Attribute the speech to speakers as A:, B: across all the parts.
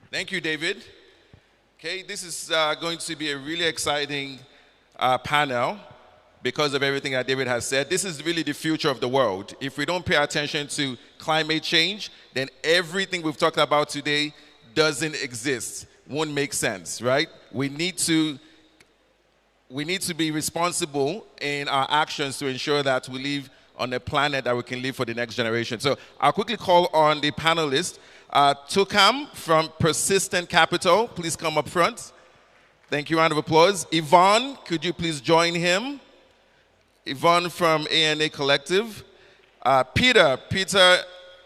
A: Thank you, David. Okay, this is going to be a really exciting panel because of everything that David has said. This is really the future of the world. If we don't pay attention to climate change, then everything we've talked about today doesn't exist, won't make sense, right? We need to be responsible in our actions to ensure that we live on a planet that we can live for the next generation. So I'll quickly call on the panelists. Toukam from Persistent Capital, please come up front. Thank you, round of applause. Yvonne, could you please join him? Yvonne from A&A Collective. Peter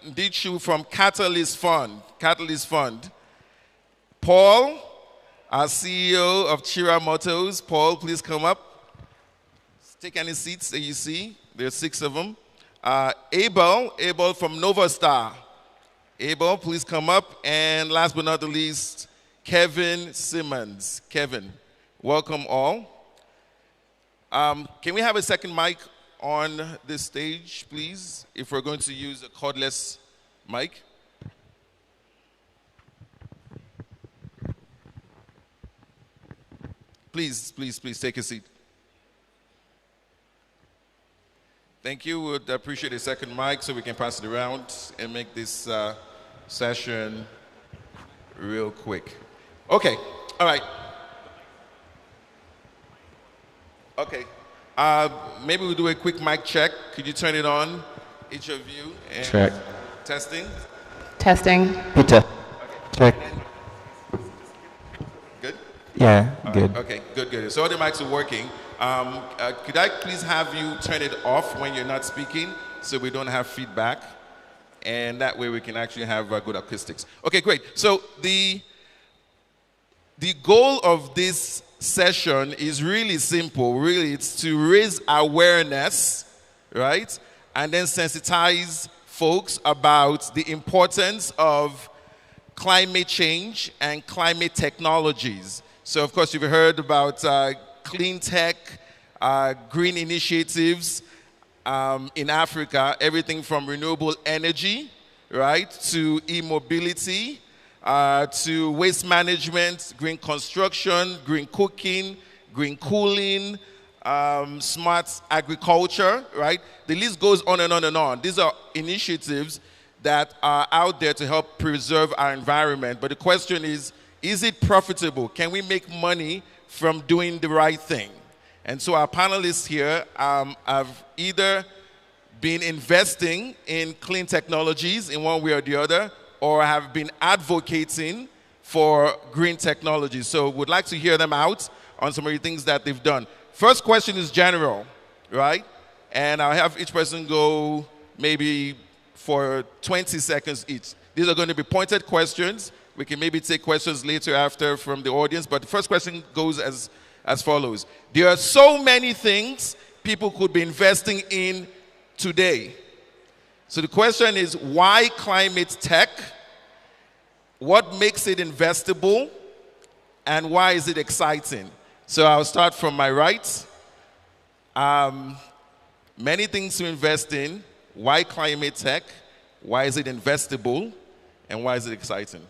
A: Ndichu from Catalyst Fund. Paul, our CEO of KIIRA Motors. Paul, please come up. Take any seats that you see. There's 6 of them. Abel from Novastar. Abel, please come up. And last but not the least, Kevin Simmons. Kevin, welcome all. Can we have a second mic on this stage, please, if we're going to use a cordless mic? Please take a seat. Thank you. Would appreciate a second mic so we can pass it around and make this session real quick. Okay, all right. Okay, maybe we'll do a quick mic check. Could you turn it on, each of you? And
B: check.
A: Testing.
B: Peter. Okay. Check.
A: Good?
B: Yeah, good.
A: Okay, good. So all the mics are working. Could I please have you turn it off when you're not speaking so we don't have feedback? And that way we can actually have good acoustics. Okay, great. So the goal of this session is really simple. Really, it's to raise awareness, right? And then sensitize folks about the importance of climate change and climate technologies. So, of course, you've heard about clean tech, green initiatives in Africa, everything from renewable energy, right, to e-mobility, to waste management, green construction, green cooking, green cooling, smart agriculture, right? The list goes on and on and on. These are initiatives that are out there to help preserve our environment. But the question is it profitable? Can we make money from doing the right thing? And so our panelists here have either been investing in clean technologies in one way or the other, or have been advocating for green technologies. So we'd like to hear them out on some of the things that they've done. First question is general, right? And I'll have each person go maybe for 20 seconds each. These are going to be pointed questions. We can maybe take questions later after from the audience, but the first question goes as follows. There are so many things people could be investing in today. So the question is, why climate tech? What makes it investable? And why is it exciting? So I'll start from my right. Many things to invest in. Why climate tech? Why is it investable? And why is it exciting?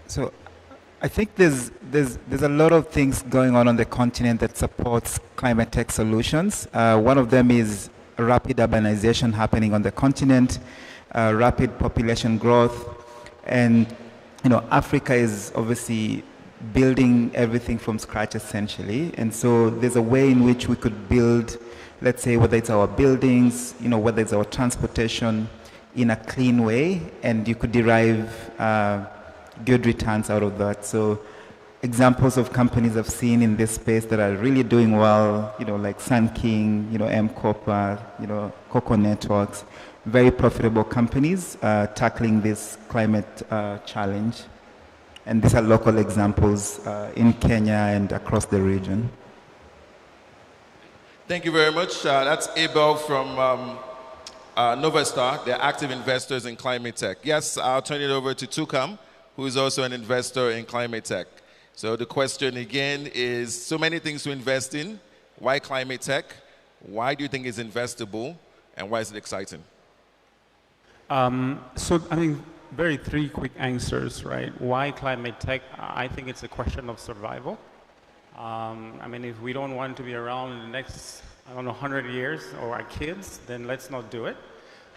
B: So I think there's a lot of things going on the continent that supports climate tech solutions. One of them is rapid urbanization happening on the continent, rapid population growth, and Africa is obviously building everything from scratch essentially, and so there's a way in which we could build, let's say, whether it's our buildings, whether it's our transportation, in a clean way, and you could derive good returns out of that. So examples of companies I've seen in this space that are really doing well, like Sun King, M-Copper, Coco Networks, very profitable companies tackling this climate challenge. And these are local examples in Kenya and across the region.
A: Thank you very much. That's Abel from Novastar. They're active investors in climate tech. Yes, I'll turn it over to Toukam, who is also an investor in climate tech. So the question again is, so many things to invest in. Why climate tech? Why do you think it's investable? And why is it exciting?
C: three quick answers, right? Why climate tech? I think it's a question of survival. I mean, if we don't want to be around in the next, I don't know, 100 years, or our kids, then let's not do it.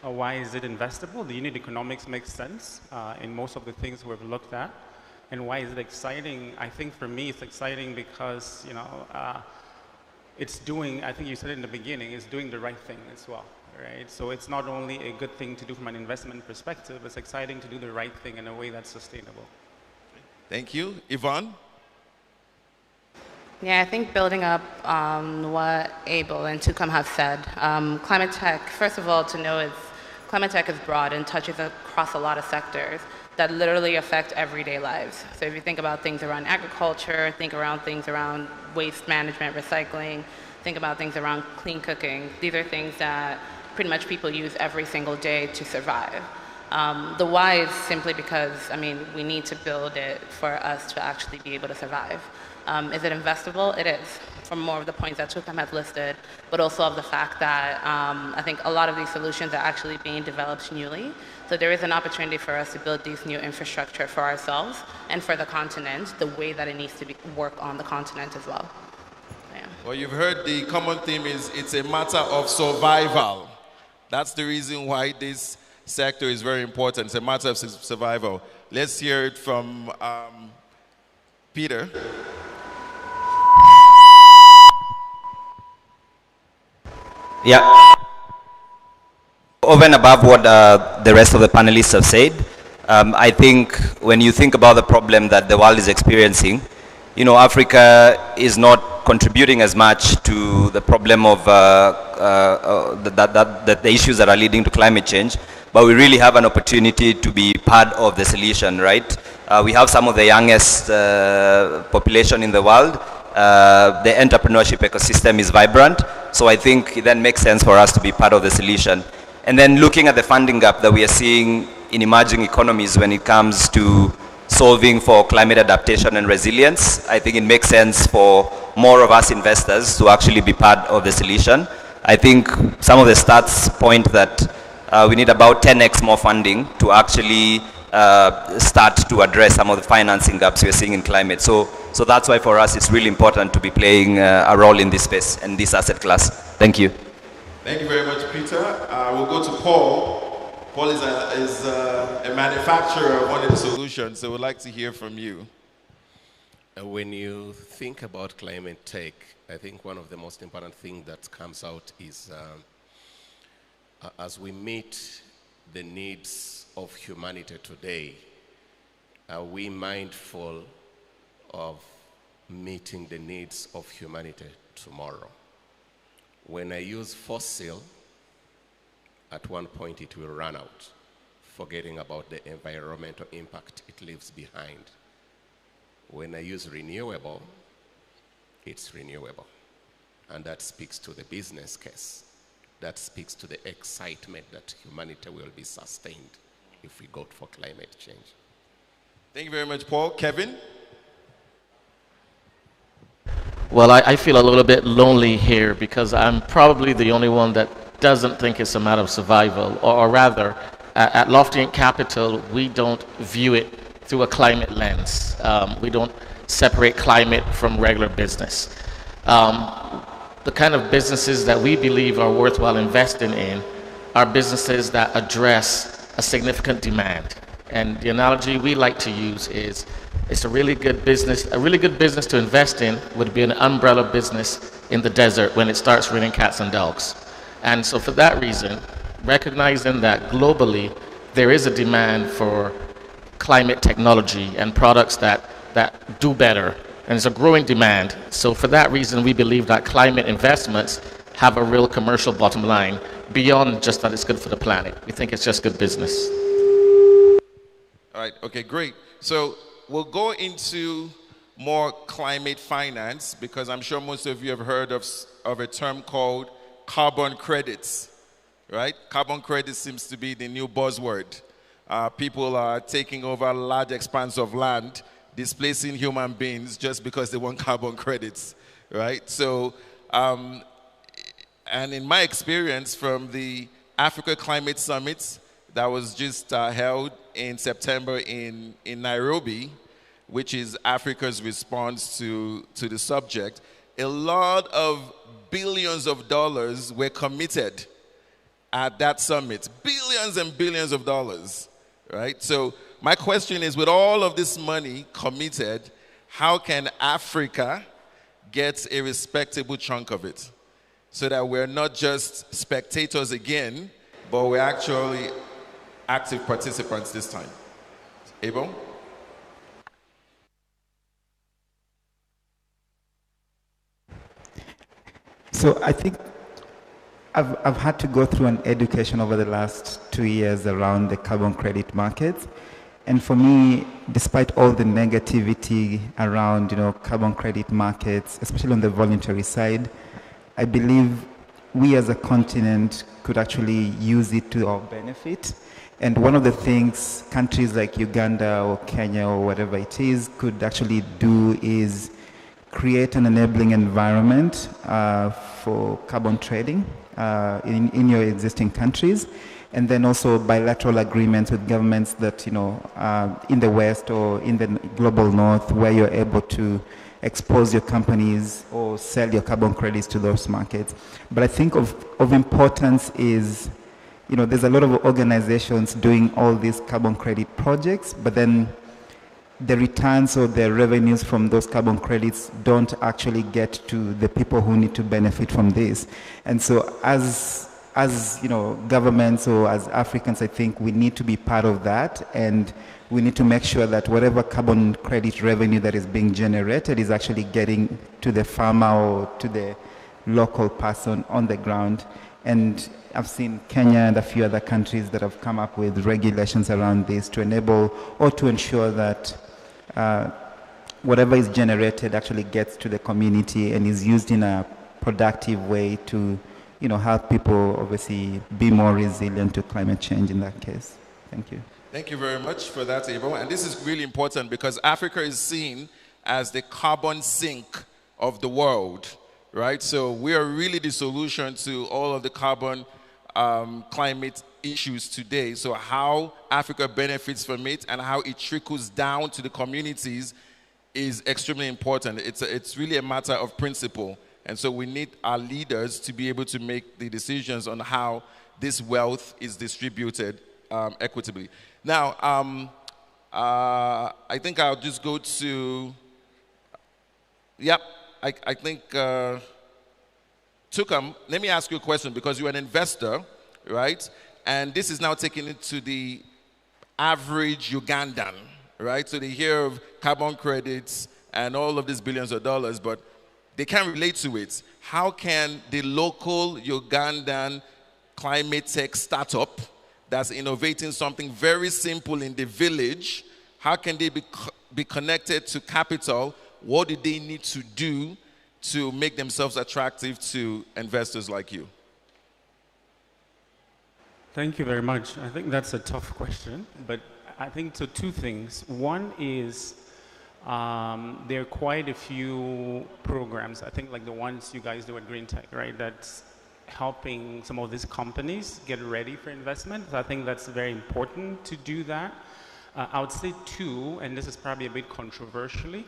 C: Why is it investable? The unit economics makes sense in most of the things we've looked at. And why is it exciting? I think for me, it's exciting because, you know, it's doing, I think you said it in the beginning, it's doing the right thing as well, right? So it's not only a good thing to do from an investment perspective, it's exciting to do the right thing in a way that's sustainable.
A: Thank you. Yvonne?
D: Yeah, I think building up what Abel and Toukam have said, climate tech, first of all, to know is climate tech is broad and touches across a lot of sectors that literally affect everyday lives. So if you think about things around agriculture, think around things around waste management, recycling, think about things around clean cooking. These are things that pretty much people use every single day to survive. The why is simply because, I mean, we need to build it for us to actually be able to survive. Is it investable? It is, from more of the points that Toukam has listed, but also of the fact that I think a lot of these solutions are actually being developed newly. So there is an opportunity for us to build these new infrastructure for ourselves and for the continent, the way that it needs to work on the continent as well. Yeah.
A: Well, you've heard the common theme is it's a matter of survival. That's the reason why this sector is very important. It's a matter of survival. Let's hear it from Peter.
E: Yeah. Over and above what the rest of the panelists have said, I think when you think about the problem that the world is experiencing, you know, Africa is not contributing as much to the problem of the issues that are leading to climate change, but we really have an opportunity to be part of the solution, right? We have some of the youngest population in the world. The entrepreneurship ecosystem is vibrant, so I think it then makes sense for us to be part of the solution. And then looking at the funding gap that we are seeing in emerging economies when it comes to solving for climate adaptation and resilience, I think it makes sense for more of us investors to actually be part of the solution. I think some of the stats point that we need about 10x more funding to actually start to address some of the financing gaps we're seeing in climate. So that's why for us it's really important to be playing a role in this space and this asset class. Thank you.
A: Thank you very much, Peter. We'll go to Paul. Paul is a manufacturer of one of the solutions, so we'd like to hear from you.
F: When you think about climate tech, I think one of the most important things that comes out is as we meet the needs of humanity today, are we mindful of meeting the needs of humanity tomorrow? When I use fossil, at one point it will run out, forgetting about the environmental impact it leaves behind. When I use renewable, it's renewable. And that speaks to the business case. That speaks to the excitement that humanity will be sustained if we go for climate change.
A: Thank you very much, Paul. Kevin?
G: Well, I feel a little bit lonely here because I'm probably the only one that doesn't think it's a matter of survival, or rather, at Lofty & Capital, we don't view it through a climate lens. We don't separate climate from regular business. The kind of businesses that we believe are worthwhile investing in are businesses that address a significant demand. And the analogy we like to use is it's a really good business to invest in would be an umbrella business in the desert when it starts raining cats and dogs. And so for that reason, recognizing that globally there is a demand for climate technology and products that do better, and it's a growing demand. So for that reason, we believe that climate investments have a real commercial bottom line beyond just that it's good for the planet. We think it's just good business.
A: All right, okay, great. So we'll go into more climate finance because I'm sure most of you have heard of a term called carbon credits, right? Carbon credits seems to be the new buzzword. People are taking over large expanse of land, displacing human beings just because they want carbon credits, right? So, and in my experience from the Africa Climate Summit that was just held in September in Nairobi, which is Africa's response to the subject, a lot of billions of dollars were committed at that summit. Billions and billions of dollars, right? So my question is, with all of this money committed, how can Africa get a respectable chunk of it so that we're not just spectators again, but we're actually active participants this time? Abel?
B: So I think I've had to go through an education over the last 2 years around the carbon credit market. And for me, despite all the negativity around, carbon credit markets, especially on the voluntary side, I believe we as a continent could actually use it to our benefit. And one of the things countries like Uganda or Kenya or whatever it is could actually do is create an enabling environment for carbon trading in your existing countries, and then also bilateral agreements with governments that, in the West or in the global North, where you're able to expose your companies or sell your carbon credits to those markets. But I think of importance is, there's a lot of organizations doing all these carbon credit projects, but then the returns or the revenues from those carbon credits don't actually get to the people who need to benefit from this. And so as governments or as Africans, I think we need to be part of that, and we need to make sure that whatever carbon credit revenue that is being generated is actually getting to the farmer or to the local person on the ground. And I've seen Kenya and a few other countries that have come up with regulations around this to enable or to ensure that whatever is generated actually gets to the community and is used in a productive way to, help people obviously be more resilient to climate change in that case. Thank you.
A: Thank you very much for that, Abel. And this is really important because Africa is seen as the carbon sink of the world, right? So we are really the solution to all of the carbon climate issues today. So how Africa benefits from it and how it trickles down to the communities is extremely important. It's really a matter of principle. And so we need our leaders to be able to make the decisions on how this wealth is distributed equitably. Now, I think I'll just go to, I think, Toukam, let me ask you a question because you're an investor, right? And this is now taking it to the average Ugandan, right? So they hear of carbon credits and all of these billions of dollars, but they can't relate to it. How can the local Ugandan climate tech startup that's innovating something very simple in the village, how can they be connected to capital? What do they need to do to make themselves attractive to investors like you?
C: Thank you very much. I think that's a tough question, but I think so two things. One is there are quite a few programs, I think like the ones you guys do at Green Tech, right? That's helping some of these companies get ready for investment. So I think that's very important to do that. I would say two, and this is probably a bit controversially,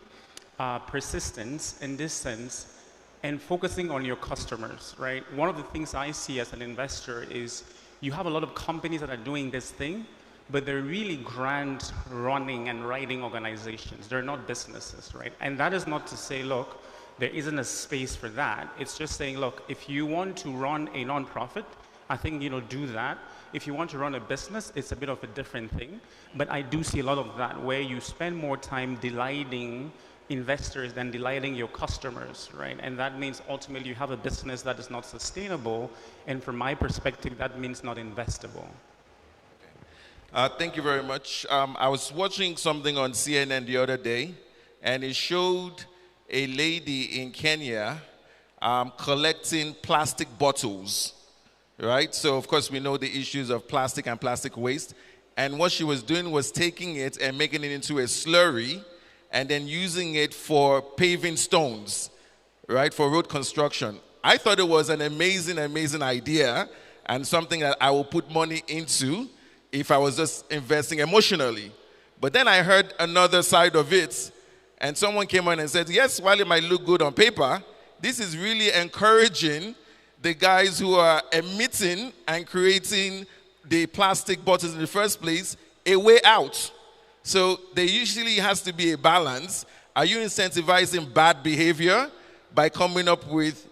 C: persistence in this sense and focusing on your customers, right? One of the things I see as an investor is you have a lot of companies that are doing this thing, but they're really grand running and writing organizations. They're not businesses, right? And that is not to say, look, there isn't a space for that. It's just saying, look, if you want to run a nonprofit, I think, do that. If you want to run a business, it's a bit of a different thing. But I do see a lot of that where you spend more time delighting investors than delighting your customers, right? And that means ultimately you have a business that is not sustainable. And from my perspective, that means not investable.
A: Thank you very much. I was watching something on CNN the other day, and it showed a lady in Kenya collecting plastic bottles, right? So, of course, we know the issues of plastic and plastic waste. And what she was doing was taking it and making it into a slurry and then using it for paving stones, right, for road construction. I thought it was an amazing, amazing idea and something that I will put money into if I was just investing emotionally. But then I heard another side of it, and someone came on and said, yes, while it might look good on paper, this is really encouraging the guys who are emitting and creating the plastic bottles in the first place a way out. So there usually has to be a balance. Are you incentivizing bad behavior by coming up with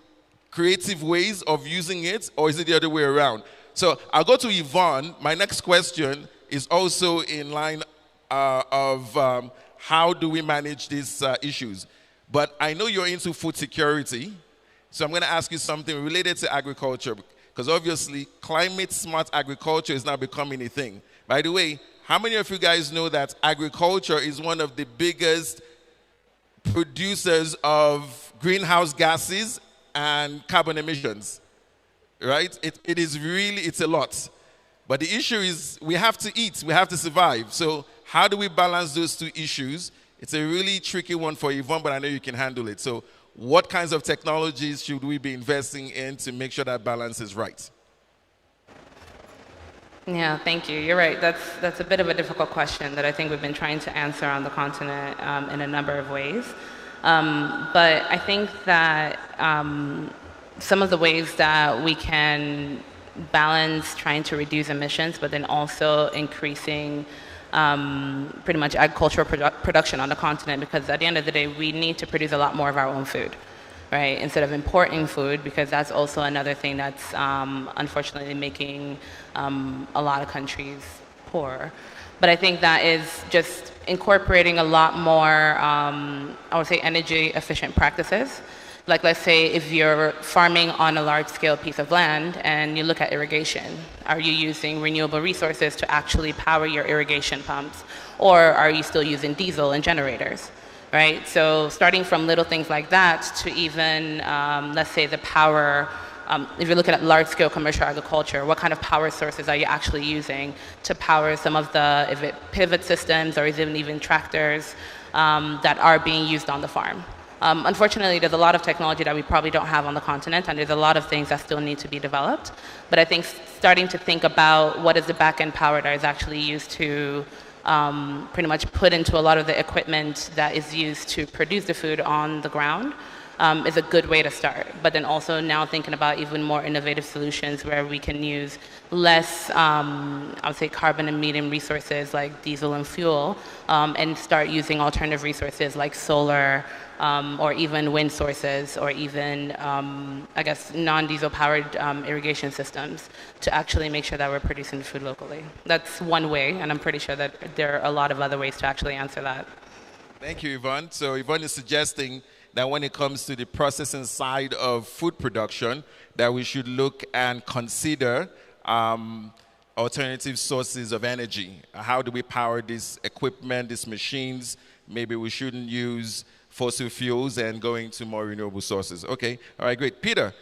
A: creative ways of using it, or is it the other way around? So I'll go to Yvonne. My next question is also in line of how do we manage these issues. But I know you're into food security, so I'm going to ask you something related to agriculture, because obviously climate-smart agriculture is now becoming a thing. By the way, how many of you guys know that agriculture is one of the biggest producers of greenhouse gases and carbon emissions, right? It is really, it's a lot. But the issue is we have to eat, we have to survive. So how do we balance those two issues? It's a really tricky one for Yvonne, but I know you can handle it. So what kinds of technologies should we be investing in to make sure that balance is right?
D: Yeah, thank you. You're right. That's a bit of a difficult question that I think we've been trying to answer on the continent in a number of ways. But I think that some of the ways that we can balance trying to reduce emissions, but then also increasing pretty much agricultural production on the continent, because at the end of the day, we need to produce a lot more of our own food, right? Instead of importing food, because that's also another thing that's unfortunately making a lot of countries poor. But I think that is just incorporating a lot more, I would say, energy efficient practices. Like, let's say if you're farming on a large scale piece of land and you look at irrigation, are you using renewable resources to actually power your irrigation pumps? Or are you still using diesel and generators, right? So starting from little things like that to even, let's say the power, if you're looking at large scale commercial agriculture, what kind of power sources are you actually using to power some of the pivot systems or even tractors that are being used on the farm? Unfortunately, there's a lot of technology that we probably don't have on the continent, and there's a lot of things that still need to be developed. But I think starting to think about what is the back-end power that is actually used to pretty much put into a lot of the equipment that is used to produce the food on the ground is a good way to start. But then also now thinking about even more innovative solutions where we can use less, I would say, carbon emitting resources like diesel and fuel, and start using alternative resources like solar, or even wind sources, or even, I guess, non-diesel powered irrigation systems to actually make sure that we're producing food locally. That's one way, and I'm pretty sure that there are a lot of other ways to actually answer that.
A: Thank you, Yvonne. So Yvonne is suggesting that when it comes to the processing side of food production, that we should look and consider alternative sources of energy. How do we power this equipment, these machines? Maybe we shouldn't use fossil fuels and going to more renewable sources. Okay, all right, great. Peter,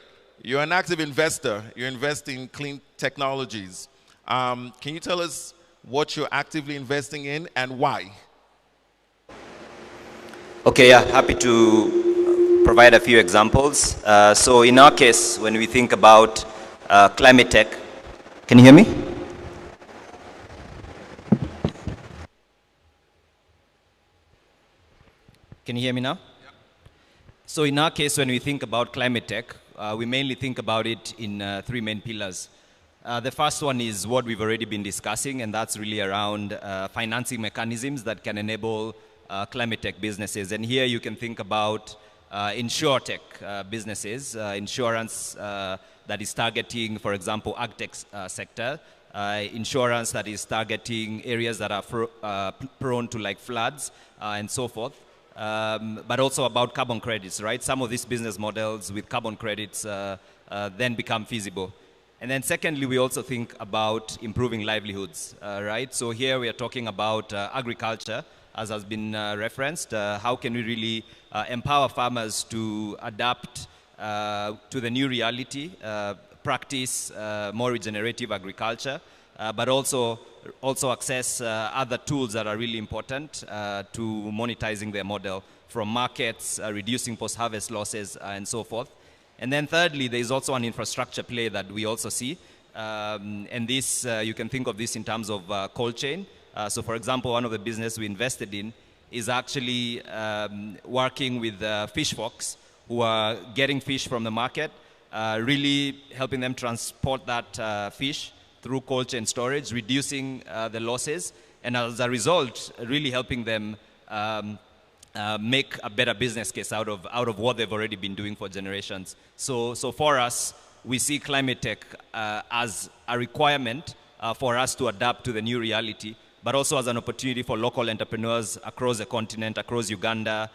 A: you're an active investor. You invest in clean technologies. Can you tell us what you're actively investing in and why?
E: Okay, yeah, happy to provide a few examples. So in our case, when we think about climate tech, can you hear me? Can you hear me now? Yeah. So in our case, when we think about climate tech, we mainly think about it in three main pillars. The first one is what we've already been discussing, and that's really around financing mechanisms that can enable climate tech businesses. And here you can think about insurtech businesses, insurance that is targeting, for example, agtech sector, insurance that is targeting areas that are prone to like floods and so forth. But also about carbon credits, right? Some of these business models with carbon credits then become feasible. And then secondly, we also think about improving livelihoods, right? So here we are talking about agriculture, as has been referenced. How can we really empower farmers to adapt to the new reality, practice more regenerative agriculture, but also access other tools that are really important to monetizing their model, from markets, reducing post-harvest losses, and so forth. And then thirdly, there is also an infrastructure play that we also see, And this, you can think of this in terms of cold chain. So for example, one of the business we invested in is actually working with fish folks who are getting fish from the market, really helping them transport that fish through cold chain storage, reducing the losses, and as a result, really helping them make a better business case out of what they've already been doing for generations. So for us, we see climate tech as a requirement for us to adapt to the new reality, but also as an opportunity for local entrepreneurs across the continent, across Uganda,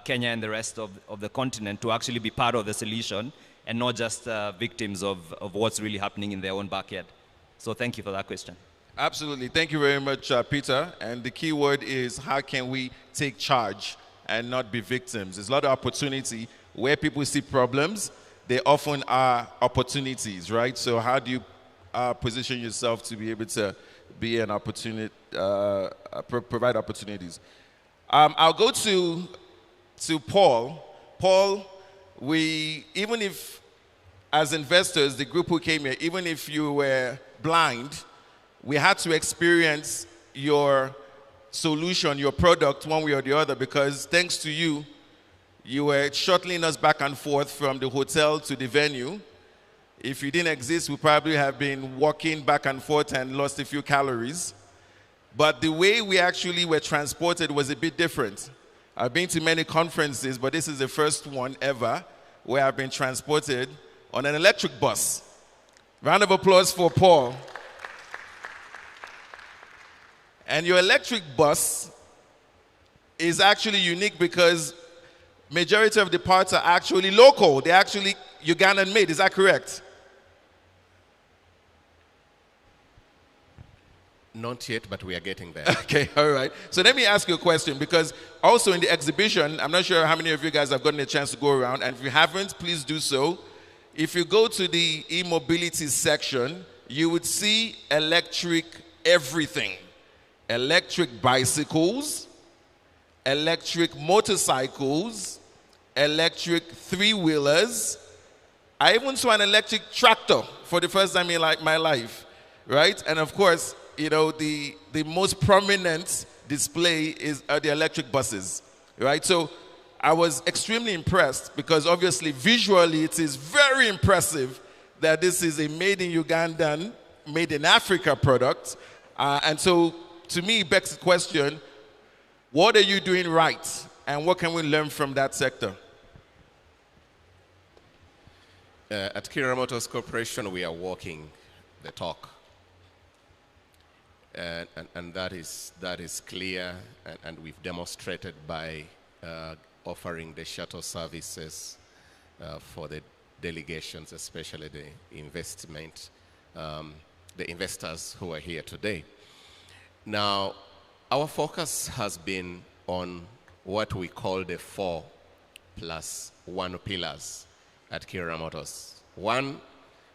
E: Kenya, and the rest of the continent to actually be part of the solution and not just victims of what's really happening in their own backyard. So thank you for that question.
A: Absolutely. Thank you very much, Peter. And the key word is how can we take charge and not be victims? There's a lot of opportunity. Where people see problems, they often are opportunities, right? So how do you position yourself to be able to be an opportunity, provide opportunities? I'll go to Paul. Paul, even if as investors, the group who came here, even if you were blind, we had to experience your solution, your product, one way or the other, because thanks to you, you were shuttling us back and forth from the hotel to the venue. If you didn't exist, we probably have been walking back and forth and lost a few calories. But the way we actually were transported was a bit different. I've been to many conferences, but this is the first one ever where I've been transported on an electric bus. Round of applause for Paul. And your electric bus is actually unique because majority of the parts are actually local. They're actually Ugandan made. Is that correct?
F: Not yet, but we are getting there.
A: Okay, all right. So let me ask you a question, because also in the exhibition, I'm not sure how many of you guys have gotten a chance to go around, and if you haven't, please do so. If you go to the e-mobility section, you would see electric everything. Electric bicycles, electric motorcycles, electric three-wheelers. I even saw an electric tractor for the first time in my life, right? And of course, you know, the most prominent display are the electric buses, right? So I was extremely impressed because obviously visually it is very impressive that this is a made in Ugandan, made in Africa product. And so to me, it begs the question, what are you doing right? And what can we learn from that sector?
F: At KIIRA Motors Corporation, we are walking the talk. And that is clear, and we've demonstrated by offering the shuttle services for the delegations, especially the investors who are here today. Now, our focus has been on what we call the 4+1 pillars at KIIRA Motors. One,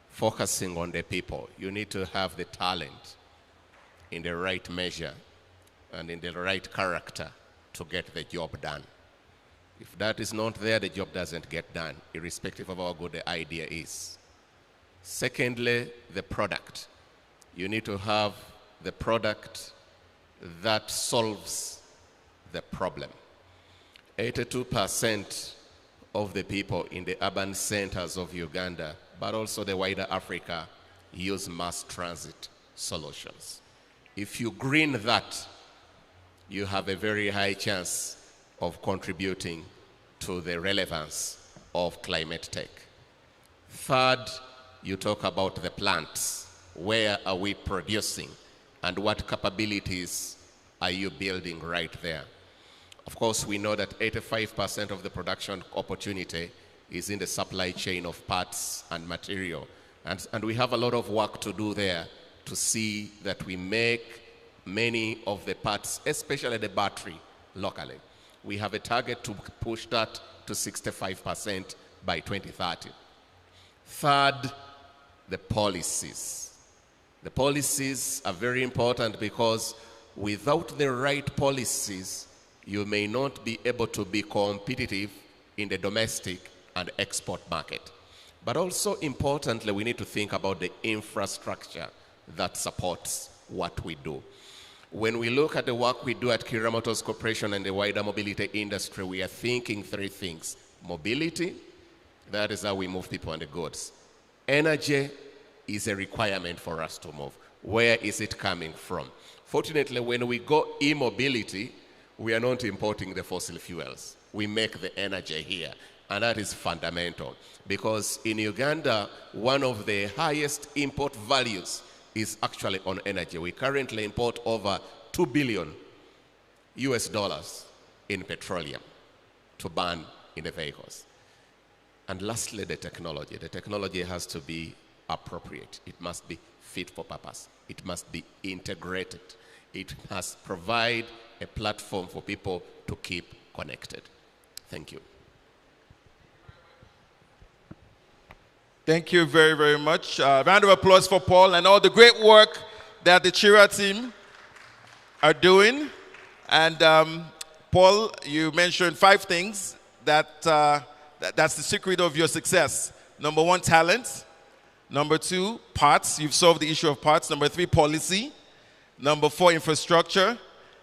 F: focusing on the people. You need to have the talent in the right measure and in the right character to get the job done. If that is not there, the job doesn't get done, irrespective of how good the idea is. Secondly, the product. You need to have the product that solves the problem. 82% of the people in the urban centers of Uganda, but also the wider Africa, use mass transit solutions. If you green that, you have a very high chance of contributing to the relevance of climate tech. Third, you talk about the plants. Where are we producing? And what capabilities are you building right there? Of course, we know that 85% of the production opportunity is in the supply chain of parts and material. And we have a lot of work to do there to see that we make many of the parts, especially the battery, locally. We have a target to push that to 65% by 2030. Third, the policies. The policies are very important because without the right policies, you may not be able to be competitive in the domestic and export market. But also importantly, we need to think about the infrastructure that supports what we do. When we look at the work we do at KIIRA Motors Corporation and the wider mobility industry, we are thinking three things. Mobility, that is how we move people and the goods. Energy is a requirement for us to move. Where is it coming from? Fortunately, when we go e-mobility, we are not importing the fossil fuels. We make the energy here, and that is fundamental. Because in Uganda, one of the highest import values is actually on energy. We currently import over $2 billion in petroleum to burn in the vehicles. And lastly, the technology. The technology has to be appropriate. It must be fit for purpose. It must be integrated. It must provide a platform for people to keep connected. Thank you.
A: Thank you very, very much. Round of applause for Paul and all the great work that the KIIRA team are doing. And Paul, you mentioned 5 things that's the secret of your success. Number 1, talent. Number 2, parts. You've solved the issue of parts. Number 3, policy. Number 4, infrastructure.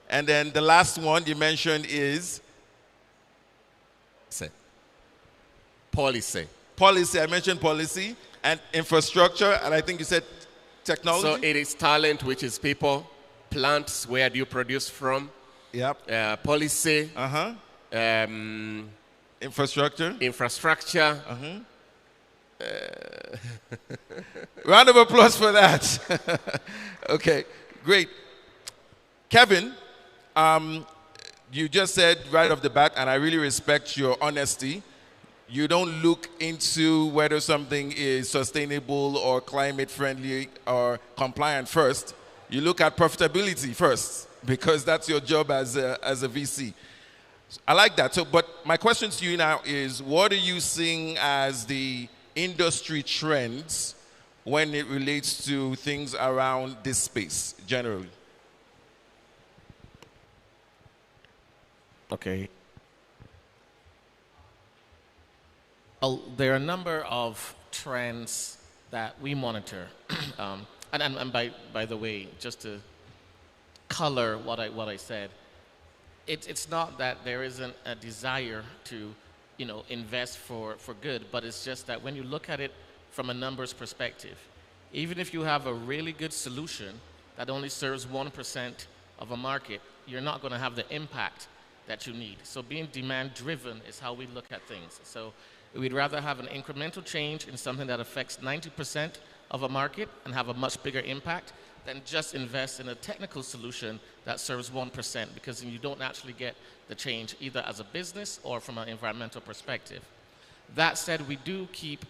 A: And then the last one you mentioned is?
F: Policy.
A: Policy. I mentioned policy and infrastructure, and I think you said technology.
F: So it is talent, which is people, plants, where do you produce from?
A: Yep.
F: Policy.
A: Infrastructure.
F: Infrastructure.
A: Round of applause for that. Okay, great. Kevin, you just said right off the bat, and I really respect your honesty, you don't look into whether something is sustainable or climate friendly or compliant first. You look at profitability first, because that's your job as a VC. I like that. So, but my question to you now is, what are you seeing as the industry trends when it relates to things around this space generally?
G: Okay. There are a number of trends that we monitor. And by the way, just to color what I said, it's not that there isn't a desire to, invest for good, but it's just that when you look at it from a numbers perspective, even if you have a really good solution that only serves 1% of a market, you're not going to have the impact that you need. So being demand driven is how we look at things. So we'd rather have an incremental change in something that affects 90% of a market and have a much bigger impact than just invest in a technical solution that serves 1%, because then you don't actually get the change either as a business or from an environmental perspective. That said, we do keep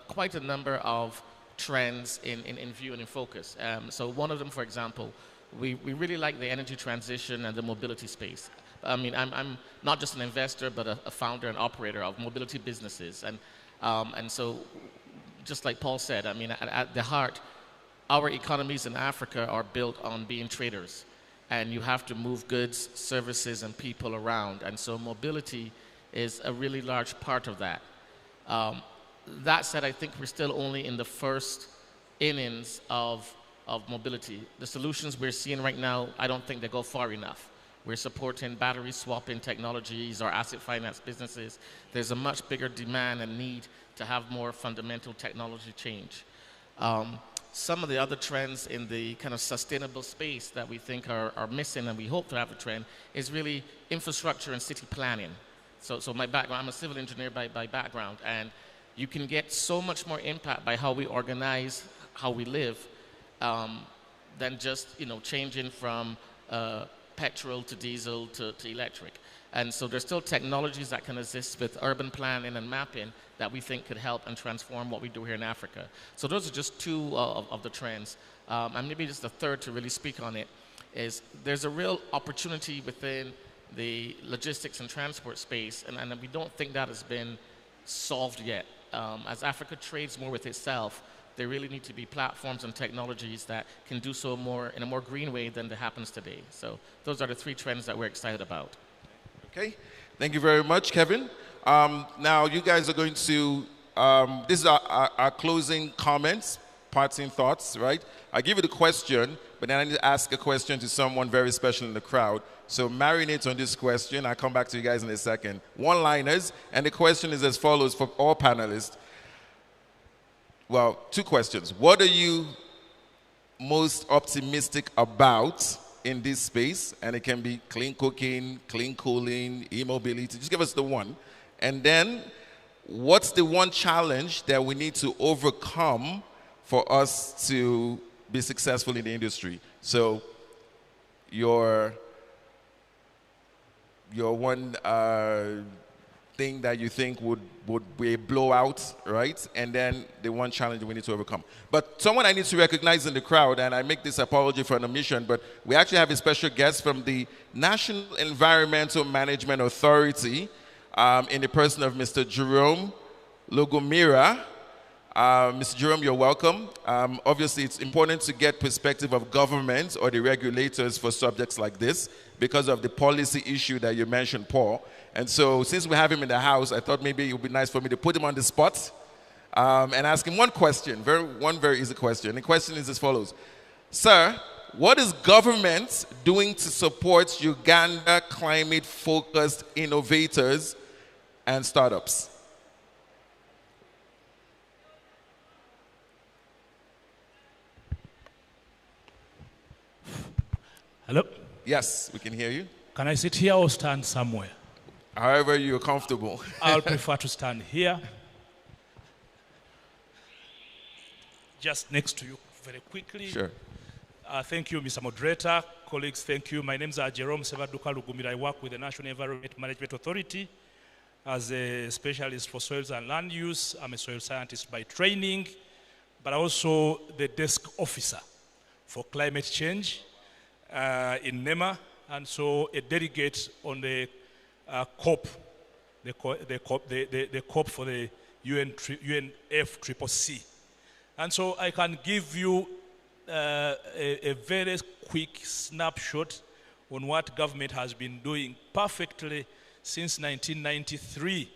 G: quite a number of trends in view and in focus. So one of them, for example, we really like the energy transition and the mobility space. I mean, I'm not just an investor, but a founder and operator of mobility businesses. And so, just like Paul said, I mean, at the heart, our economies in Africa are built on being traders. And you have to move goods, services, and people around. And so mobility is a really large part of that. That said, I think we're still only in the first innings of mobility. The solutions we're seeing right now, I don't think they go far enough. We're supporting battery swapping technologies or asset finance businesses. There's a much bigger demand and need to have more fundamental technology change. Some of the other trends in the kind of sustainable space that we think are missing, and we hope to have a trend, is really infrastructure and city planning. So my background, I'm a civil engineer by background, and you can get so much more impact by how we organize, how we live, than just changing from petrol to diesel to electric. And so there's still technologies that can assist with urban planning and mapping that we think could help and transform what we do here in Africa. So those are just two of the trends. And maybe just the third to really speak on it is there's a real opportunity within the logistics and transport space, and we don't think that has been solved yet. As Africa trades more with itself, there really need to be platforms and technologies that can do so more in a more green way than that happens today. So those are the three trends that we're excited about.
A: Okay, thank you very much, Kevin. Now you guys are going to this is our closing comments, parting thoughts, right? I give you the question, but then I need to ask a question to someone very special in the crowd. So marinate on this question. I'll come back to you guys in a second. One-liners, and the question is as follows for all panelists. Well, two questions. What are you most optimistic about in this space? And it can be clean cooking, clean cooling, e-mobility. Just give us the one. And then, what's the one challenge that we need to overcome for us to be successful in the industry? So, your one thing that you think would be a blowout, right? And then the one challenge we need to overcome. But someone I need to recognize in the crowd, and I make this apology for an omission, but we actually have a special guest from the National Environmental Management Authority, in the person of Mr. Jerome Lugumira. Mr. Jerome, you're welcome. Obviously, it's important to get perspective of government or the regulators for subjects like this because of the policy issue that you mentioned, Paul. And so, since we have him in the house, I thought maybe it would be nice for me to put him on the spot and ask him one question, one very easy question. The question is as follows. Sir, what is government doing to support Uganda climate-focused innovators and startups?
H: Hello?
A: Yes, we can hear you.
H: Can I sit here or stand somewhere?
A: However you're comfortable.
H: I'll prefer to stand here. Just next to you very quickly.
A: Sure.
H: Thank you, Mr. Moderator. Colleagues, thank you. My name is Jerome Sevaduka Lugumira. I work with the National Environment Management Authority as a specialist for soils and land use. I'm a soil scientist by training, but also the desk officer for climate change in NEMA, and so a delegate on the COP, the COP for the UNFCCC. And so I can give you a very quick snapshot on what government has been doing perfectly since 1993,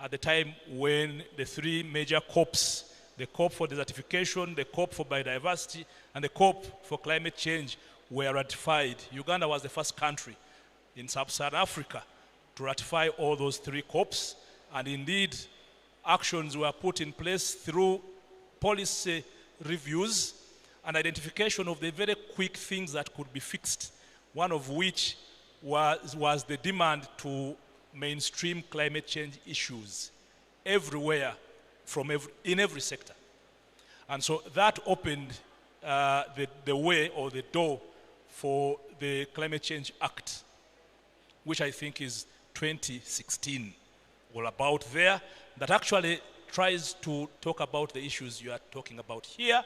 H: at the time when the three major COPs, the COP for desertification, the COP for biodiversity, and the COP for climate change were ratified. Uganda was the first country in sub-Saharan Africa to ratify all those three COPs, and indeed actions were put in place through policy reviews and identification of the very quick things that could be fixed, one of which was the demand to mainstream climate change issues everywhere, in every sector. And so that opened the way or the door for the Climate Change Act, which I think is 2016, all about there, that actually tries to talk about the issues you are talking about here.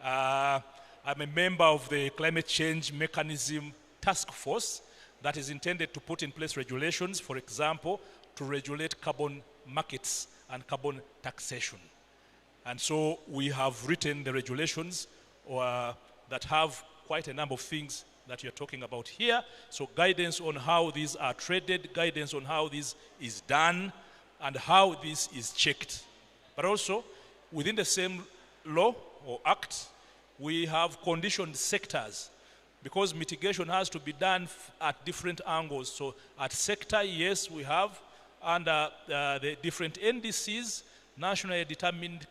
H: I'm a member of the Climate Change Mechanism Task Force that is intended to put in place regulations, for example, to regulate carbon markets and carbon taxation. And so we have written the regulations that have quite a number of things that you're talking about here. So guidance on how these are traded, guidance on how this is done, and how this is checked. But also, within the same law or act, we have conditioned sectors, because mitigation has to be done at different angles. So at sector, yes, we have under the different NDCs, nationally determined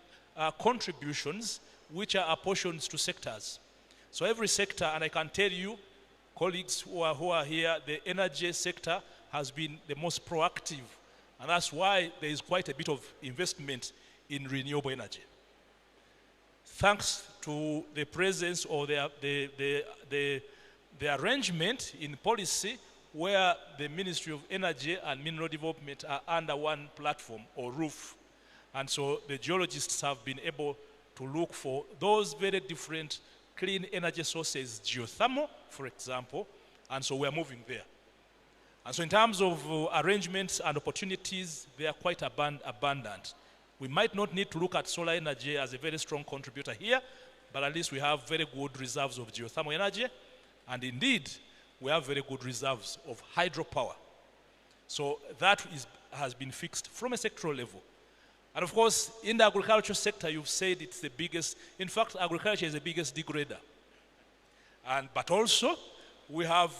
H: contributions, which are apportioned to sectors. So every sector, and I can tell you, colleagues who are here, the energy sector has been the most proactive. And that's why there is quite a bit of investment in renewable energy. Thanks to the presence or the arrangement in policy where the Ministry of Energy and Mineral Development are under one platform or roof. And so the geologists have been able to look for those very different clean energy sources, geothermal, for example, and so we're moving there. And so in terms of arrangements and opportunities, they are quite abundant. We might not need to look at solar energy as a very strong contributor here, but at least we have very good reserves of geothermal energy, and indeed, we have very good reserves of hydropower. So that has been fixed from a sectoral level. And of course, in the agriculture sector, you've said it's the biggest. In fact, agriculture is the biggest degrader. But also, we have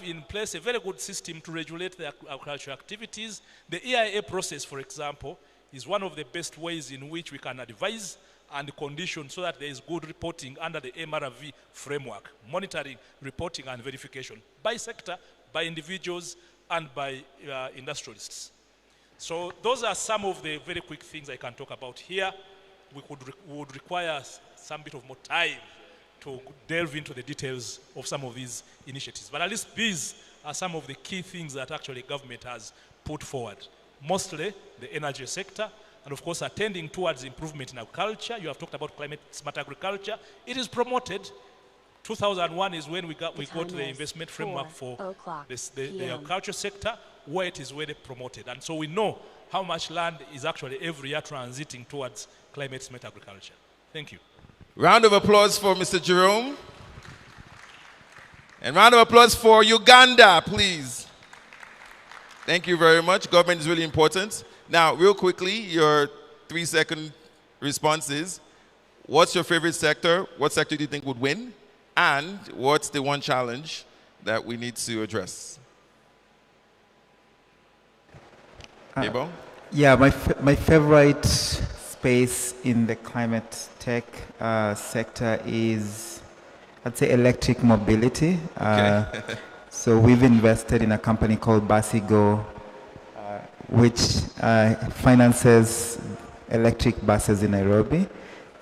H: in place a very good system to regulate the agricultural activities. The EIA process, for example, is one of the best ways in which we can advise and condition so that there is good reporting under the MRV framework, monitoring, reporting, and verification by sector, by individuals, and by industrialists. So those are some of the very quick things I can talk about here. We would require some bit of more time to delve into the details of some of these initiatives. But at least these are some of the key things that actually government has put forward. Mostly the energy sector, and of course attending towards improvement in agriculture. You have talked about climate smart agriculture. It is promoted. 2001 is when we got the investment framework for the agriculture sector, where it is really promoted. And so we know how much land is actually every year transiting towards climate smart agriculture. Thank you.
A: Round of applause for Mr. Jerome. And round of applause for Uganda, please. Thank you very much. Government is really important. Now, real quickly, your 3-second responses. What's your favorite sector? What sector do you think would win? And what's the one challenge that we need to address? Abel?
B: Yeah, my favorite space in the climate tech sector is, I'd say, electric mobility. Okay. So we've invested in a company called Basigo, which finances electric buses in Nairobi.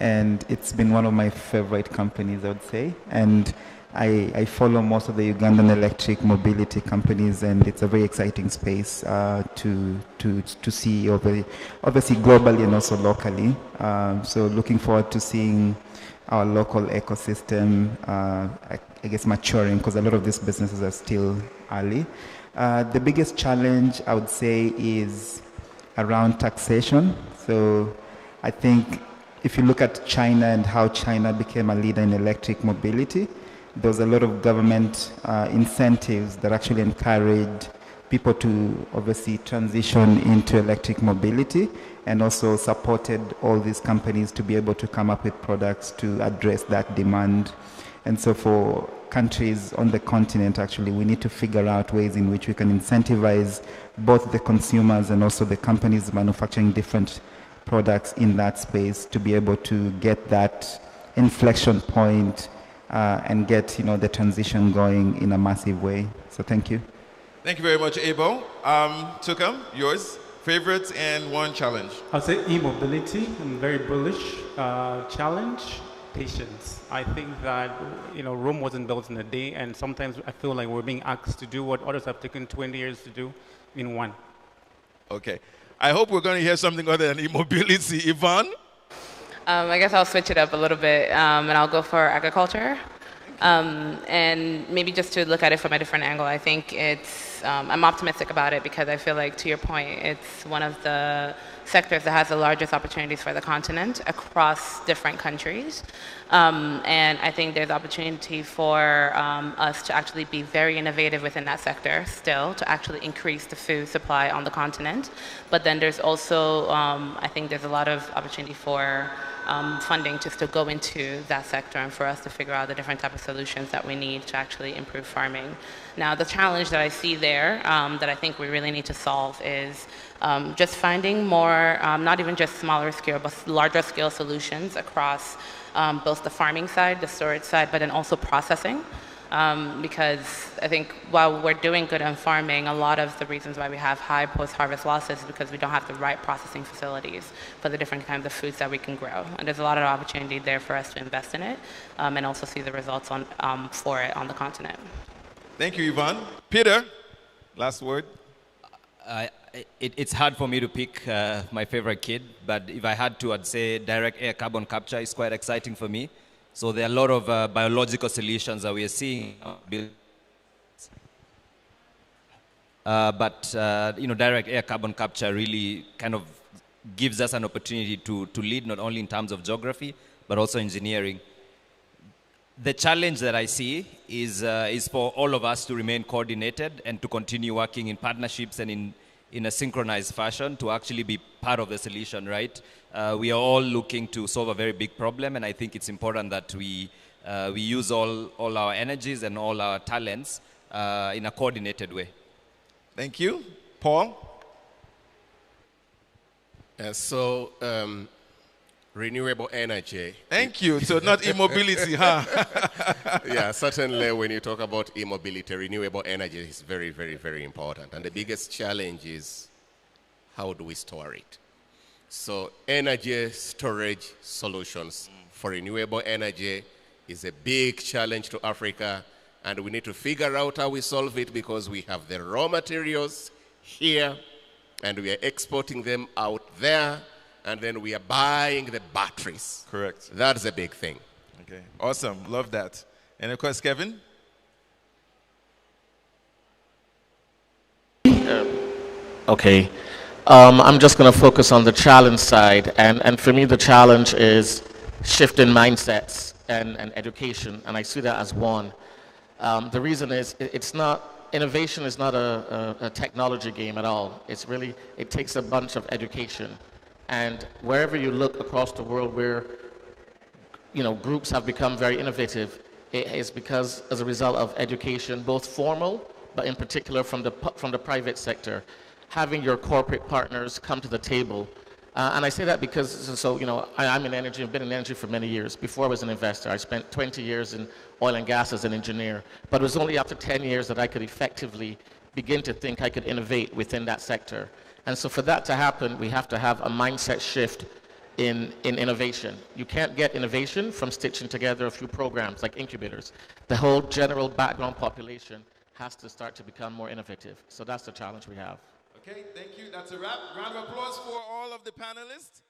B: And it's been one of my favorite companies, I would say. And I follow most of the Ugandan electric mobility companies, and it's a very exciting space to see, obviously globally and also locally. So looking forward to seeing our local ecosystem, I guess, maturing, because a lot of these businesses are still early. The biggest challenge, I would say, is around taxation. So I think if you look at China and how China became a leader in electric mobility, there was a lot of government incentives that actually encouraged people to obviously transition into electric mobility, and also supported all these companies to be able to come up with products to address that demand. And so for countries on the continent, actually, we need to figure out ways in which we can incentivize both the consumers and also the companies manufacturing different products in that space to be able to get that inflection point and get the transition going in a massive way. So thank you.
A: Thank you very much, Abel. Toukam, yours? Favorite and one challenge?
C: I'll say e-mobility. I'm very bullish. Challenge, patience. I think that Rome wasn't built in a day, and sometimes I feel like we're being asked to do what others have taken 20 years to do in one.
A: Okay. I hope we're going to hear something other than e-mobility. Yvonne?
D: I guess I'll switch it up a little bit, and I'll go for agriculture. And maybe just to look at it from a different angle, I think I'm optimistic about it because I feel like, to your point, it's one of the sectors that has the largest opportunities for the continent across different countries. And I think there's opportunity for us to actually be very innovative within that sector still, to actually increase the food supply on the continent. But then there's also, I think there's a lot of opportunity for funding to still go into that sector and for us to figure out the different type of solutions that we need to actually improve farming. Now, the challenge that I see there that I think we really need to solve is just finding more, not even just smaller scale, but larger scale solutions across both the farming side, the storage side, but then also processing. Because I think while we're doing good on farming, a lot of the reasons why we have high post-harvest losses is because we don't have the right processing facilities for the different kinds of foods that we can grow. And there's a lot of opportunity there for us to invest in it and also see the results for it on the continent.
A: Thank you, Yvonne. Peter, last word.
E: It's hard for me to pick my favorite kid, but if I had to, I'd say direct air carbon capture is quite exciting for me. So there are a lot of biological solutions that we are seeing. But direct air carbon capture really kind of gives us an opportunity to lead not only in terms of geography, but also engineering. The challenge that I see is for all of us to remain coordinated and to continue working in partnerships and in a synchronized fashion to actually be part of the solution, right? We are all looking to solve a very big problem, and I think it's important that we use all our energies and all our talents in a coordinated way.
A: Thank you. Paul?
F: Renewable energy.
A: Thank you. So not immobility, huh?
F: Yeah, certainly when you talk about immobility, renewable energy is very, very, very important. And the biggest challenge is how do we store it? So energy storage solutions for renewable energy is a big challenge to Africa, and we need to figure out how we solve it because we have the raw materials here and we are exporting them out there, and then we are buying the batteries.
A: Correct.
F: That's a big thing.
A: Okay, awesome. Love that. And of course, Kevin?
G: Okay. I'm just going to focus on the challenge side. And for me, the challenge is shifting mindsets and education. And I see that as one. The reason is innovation is not a technology game at all. It takes a bunch of education. And wherever you look across the world where, groups have become very innovative, it is because as a result of education, both formal, but in particular from the private sector, having your corporate partners come to the table. And I say that because, I'm in energy, I've been in energy for many years. Before I was an investor, I spent 20 years in oil and gas as an engineer, but it was only after 10 years that I could effectively begin to think I could innovate within that sector. And so for that to happen, we have to have a mindset shift in innovation. You can't get innovation from stitching together a few programs like incubators. The whole general background population has to start to become more innovative. So that's the challenge we have.
A: Okay, thank you. That's a wrap. Round of applause for all of the panelists.